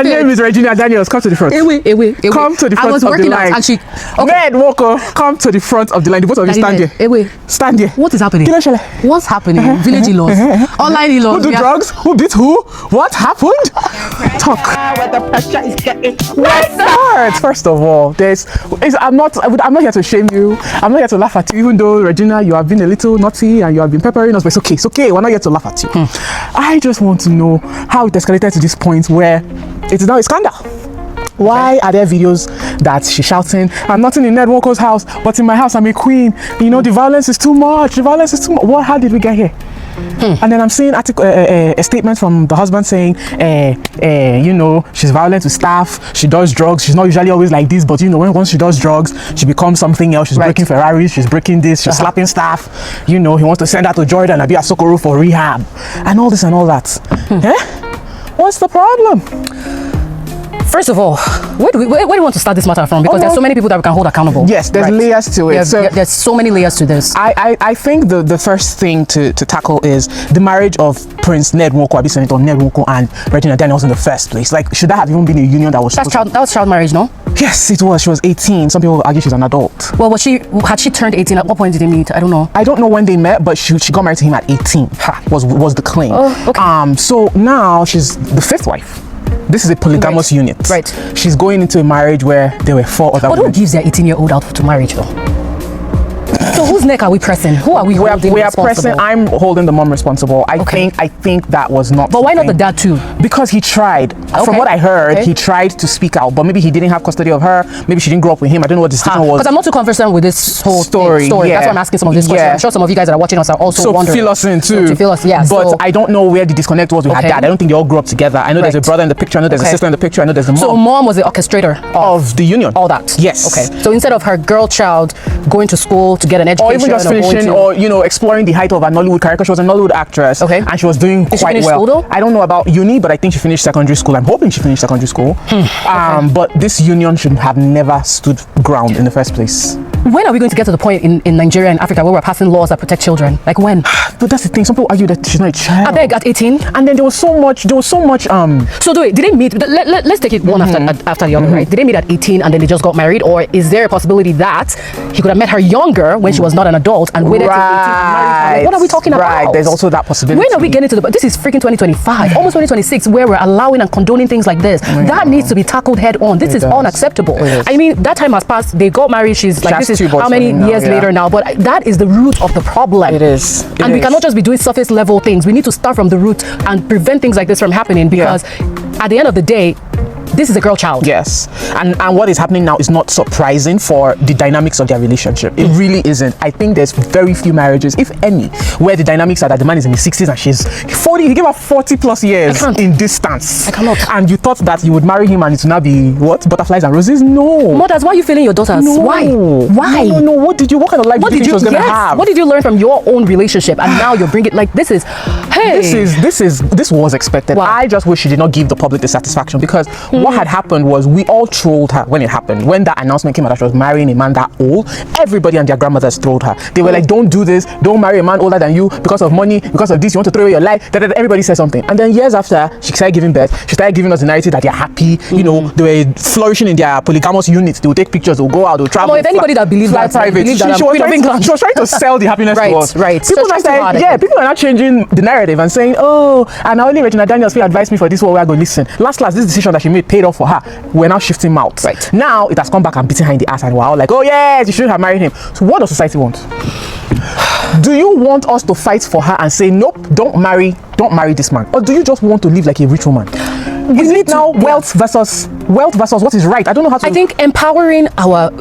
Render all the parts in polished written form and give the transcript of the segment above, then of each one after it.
Her name is Regina Daniels. Come to the front. Ewe. Come to the front of the line. And she, Nwoko, come to the front of the line. The both of you stand here. Stand here. What is happening? What's happening? Village in-laws. Online in-laws. Who do drugs? Who beat who? What happened? Talk. Let's start. First of all, I'm not here to shame you. I'm not here to laugh at you, even though Regina, you have been a little naughty and you have been peppering us, but it's okay. We're not here to laugh at you. I just want to know how it escalated to this point where it is now a scandal. Why are there videos that she's shouting, I'm not in Nwoko's house, but in my house I'm a queen. You know, the violence is too much. How did we get here? And then I'm seeing a statement from the husband saying, you know, she's violent with staff, she does drugs, she's not usually always like this, but you know, once she does drugs, she becomes something else. She's breaking Ferraris, she's breaking this, she's slapping staff. You know, he wants to send her to Jordan and be at Socorro for rehab, and all this and all that. What's the problem? First of all, where do you want to start this matter from? Because there's so many people that we can hold accountable. Yes, there's layers to it. There's so many layers to this. I think the first thing to tackle is the marriage of Prince Nwoko, Senator Nwoko, and Regina Daniels in the first place. Like, should that have even been a union that was that was child marriage, no? Yes, it was. She was 18. Some people argue she's an adult. Well, had she turned 18? At what point did they meet? I don't know. I don't know when they met, but she got married to him at 18. Was the claim. Oh, okay. So now she's the fifth wife. This is a polygamous unit. Right. She's going into a marriage where there were 4 other women. But who gives their 18-year-old out to marriage though? So whose neck are we pressing? Who are we holding We are responsible? pressing. I'm holding the mom responsible. I think that was not. But why not the dad too? Because he tried. From what I heard, he tried to speak out, but maybe he didn't have custody of her. Maybe she didn't grow up with him. I don't know what the situation was. Because I'm not too conversant with this whole story. Yeah. That's why I'm asking some of these questions. I'm sure some of you guys that are watching us are also wondering. So fill us in too. To fill us, yeah. But I don't know where the disconnect was with her dad. I don't think they all grew up together. I know there's a brother in the picture. I know there's a sister in the picture. I know there's a mom. So mom was the orchestrator of the union. All that. Yes. Okay. So instead of her girl child going to school to get an education, or even just finishing, or you know, exploring the height of a Nollywood career, because she was a Nollywood actress. Okay. And she was doing quite well. School, though? I don't know about uni, but I think she finished secondary school. I'm hoping she finished secondary school. But this union should have never stood ground in the first place. When are we going to get to the point in Nigeria and Africa where we're passing laws that protect children? Like when? But that's the thing. Some people argue that she's not a child. I beg, at 18? And then there was so much. So did they meet? Let's take it one after the other, right? Did they meet at 18 and then they just got married, or is there a possibility that he could have met her younger when she was not an adult and waited till 18 and married her? Like, what are we talking about? Right. There's also that possibility. When are we getting to this is freaking 2025, almost 2026, where we're allowing and condoning things like this. That needs to be tackled head on. This is unacceptable. I mean, that time has passed. They got married. She's like, this is how many years later now? But that is the root of the problem. It is. And we cannot just be doing surface level things. We need to start from the root and prevent things like this from happening, because at the end of the day, this is a girl child. Yes. And what is happening now is not surprising for the dynamics of their relationship. It really isn't. I think there's very few marriages, if any, where the dynamics are that the man is in his 60s and she's 40. He gave her 40 plus years in distance. I cannot. And you thought that you would marry him and it would now be what? Butterflies and roses? No. Mothers, why are you failing your daughters? No. Why? No. What kind of life did you think she was going to have? What did you learn from your own relationship? And now you're bringing like this was expected. Wow. I just wish she did not give the public the satisfaction, because what had happened was we all trolled her when it happened. When that announcement came out that she was marrying a man that old, everybody and their grandmothers trolled her. They were like, don't do this, don't marry a man older than you because of money, because of this, you want to throw away your life. Everybody said something. And then years after she started giving birth, she started giving us the narrative that they're happy, you know, they were flourishing in their polygamous units. They would take pictures, they'll go out, they'll travel. No, if anybody that believes that, private. She was trying to sell the happiness to us. Right. People are not changing the narrative and saying, oh, and only Regina Daniels advised me for this, what we're going to listen. Last, this decision that she made paid off for her. We're now shifting mouth. Right. Now it has come back and beating her in the ass, and we're all like, oh yes, you should have married him. So what does society want? Do you want us to fight for her and say, nope, don't marry this man? Or do you just want to live like a rich woman? Is it now wealth versus what is right? I don't know how to. I think empowering our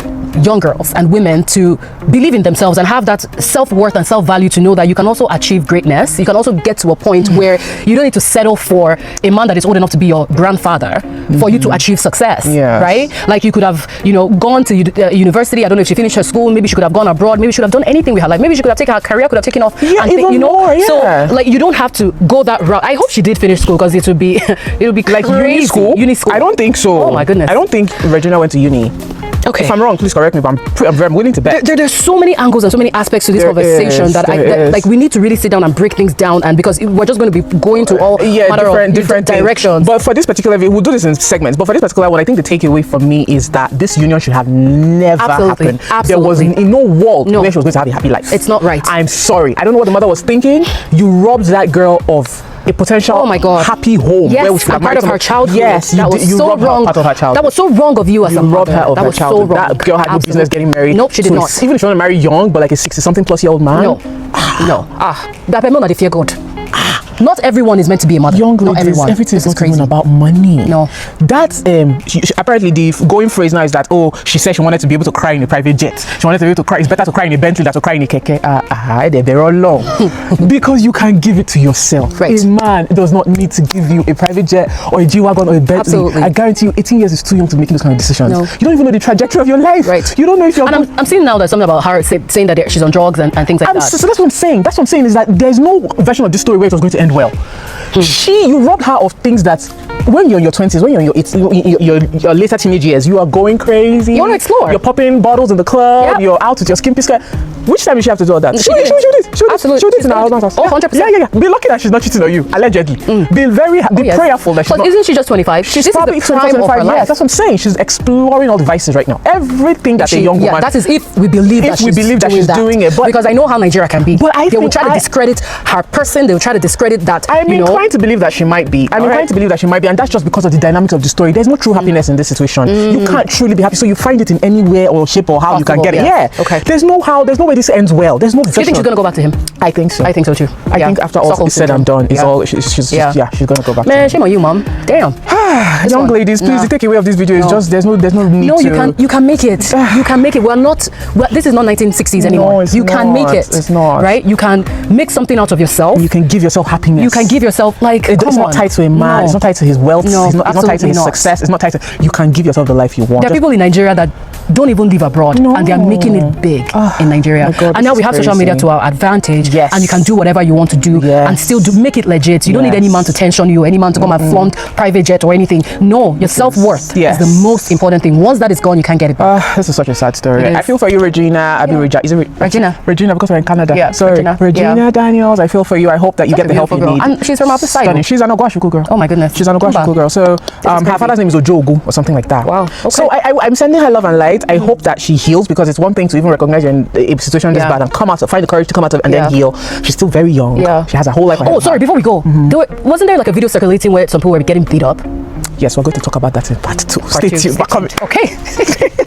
young girls and women to believe in themselves and have that self-worth and self-value to know that you can also achieve greatness. You can also get to a point where you don't need to settle for a man that is old enough to be your grandfather for you to achieve success, right? Like you could have, gone to university. I don't know if she finished her school. Maybe she could have gone abroad. Maybe she could have done anything with her life. Maybe she could have taken her career, could have taken off. Yeah, and even more, So like you don't have to go that route. I hope she did finish school, because it would be like uni school. Uni school. I don't think so. Oh my goodness. I don't think Regina went to uni. Okay. If I'm wrong, please correct me, but I'm willing to bet. There's so many angles and so many aspects to this conversation that like we need to really sit down and break things down, and because we're just going to be going to all different directions. But for this particular video, we'll do this in segments. But for this particular one, I think the takeaway for me is that this union should have never happened. There was in no world where she was going to have a happy life. It's not right. I'm sorry. I don't know what the mother was thinking. You robbed that girl of a potential happy home. Yes, where we should have part of her childhood. Yes, that was so wrong. Part of her childhood. That was so wrong of you as a mother. That was so wrong. That girl had no business getting married. Nope, she did not. Even if she wanted to marry young, but like a 60-something plus year old man. No. That people not fear God. Not everyone is meant to be a mother. Young not ladies, everyone. Everything is not even about money. No. That's apparently the going phrase now is that she said she wanted to be able to cry in a private jet. She wanted to be able to cry. It's better to cry in a Bentley than to cry in a keke. They're all long. Because you can give it to yourself. Right. A man does not need to give you a private jet or a G-Wagon or a Bentley. Absolutely. I guarantee you 18 years is too young to make those kind of decisions. No. You don't even know the trajectory of your life. Right. You don't know if you're... And I'm seeing now that something about her saying that she's on drugs and things like that. So that's what I'm saying. That's what I'm saying is that there's no version of this story where it was going to end well. You robbed her of things that when you're in your 20s, when you're in your later teenage years, you are going crazy. You want to explore. You're popping bottles in the club. Yep. You're out with your skimpy skirt. Which time did she have to do all that? She did in her husband's house. Oh, 100%. Yeah. Be lucky that she's not cheating on you, allegedly. Be very prayerful that she's not. Isn't she just 25? She's probably 25 years. That's what I'm saying. She's exploring all the vices right now. Everything that a young woman. Yeah, that is if we believe that she's doing it. But because I know how Nigeria can be. But they will try to discredit her person. They will try to discredit that. I'm inclined to believe that she might be. I'm inclined to believe that she might be, and that's just because of the dynamics of the story. There's no true happiness in this situation. You can't truly be happy, so you find it in any way or shape or how you can get it. Yeah. Okay. There's no way this ends well. There's no. Do you think she's gonna go back to him? I think so. I think so too. I think after all is said and done, it's all she's gonna go back. Man, shame on you, mom. Damn. Young ladies, please. The takeaway of this video is just there's no need. No, you can make it. You can make it. This is not 1960s anymore. You can make it. It's not. Right? You can make something out of yourself. You can give yourself happiness. You can give yourself it's not tied to a man. No. It's not tied to his wealth. No, it's not tied to his success. It's not tied to. You can give yourself the life you want. There are people in Nigeria that don't even live abroad, and they are making it big in Nigeria. God, and now we have social media to our advantage, and you can do whatever you want to do and still make it legit. You don't need any man to tension you, any man to come and flaunt private jet or anything. No, your self-worth is the most important thing. Once that is gone, you can't get it back. This is such a sad story. I feel for you, Regina. Is it Regina? Regina, because we're in Canada. Yeah, sorry, Regina Daniels. I feel for you. I hope that you get the help you need. And she's from outside. Stunning. She's an Ogwashuku girl. Oh my goodness. She's an Ogwashuku girl. So her father's name is Ojogu or something like that. Wow. Okay. So I'm sending her love and light. I hope that she heals, because it's one thing to even recognize you're in a situation this bad and come out, find the courage to come out of and then heal. She's still very young. Yeah. She has a whole life. Oh, sorry. Before we go, wasn't there like a video circulating where some people were getting beat up? Yes, we're going to talk about that in part 2. Stay tuned. Okay.